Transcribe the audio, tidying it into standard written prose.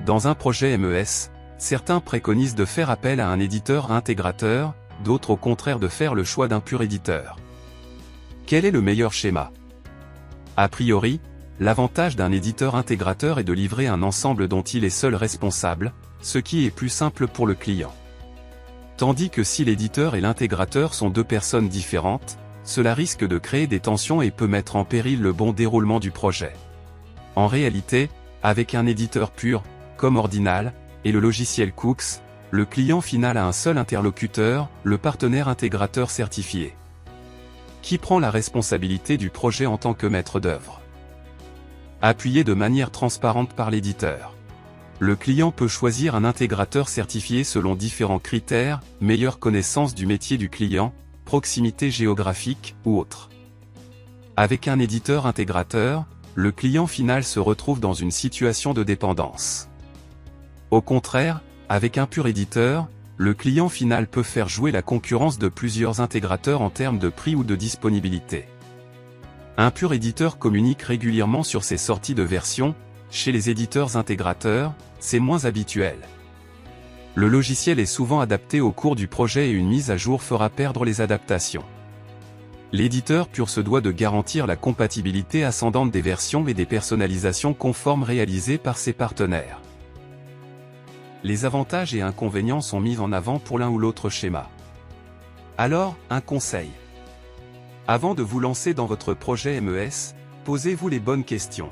Dans un projet MES, certains préconisent de faire appel à un éditeur intégrateur, d'autres au contraire de faire le choix d'un pur éditeur. Quel est le meilleur schéma? A priori, l'avantage d'un éditeur intégrateur est de livrer un ensemble dont il est seul responsable, ce qui est plus simple pour le client. Tandis que si l'éditeur et l'intégrateur sont deux personnes différentes, cela risque de créer des tensions et peut mettre en péril le bon déroulement du projet. En réalité, avec un éditeur pur, comme Ordinal, et le logiciel Cooks, le client final a un seul interlocuteur, le partenaire intégrateur certifié, qui prend la responsabilité du projet en tant que maître d'œuvre. Appuyé de manière transparente par l'éditeur. Le client peut choisir un intégrateur certifié selon différents critères, meilleure connaissance du métier du client, proximité géographique, ou autre. Avec un éditeur intégrateur, le client final se retrouve dans une situation de dépendance. Au contraire, avec un pur éditeur, le client final peut faire jouer la concurrence de plusieurs intégrateurs en termes de prix ou de disponibilité. Un pur éditeur communique régulièrement sur ses sorties de version. Chez les éditeurs intégrateurs, c'est moins habituel. Le logiciel est souvent adapté au cours du projet et une mise à jour fera perdre les adaptations. L'éditeur pur se doit de garantir la compatibilité ascendante des versions et des personnalisations conformes réalisées par ses partenaires. Les avantages et inconvénients sont mis en avant pour l'un ou l'autre schéma. Alors, un conseil. Avant de vous lancer dans votre projet MES, posez-vous les bonnes questions.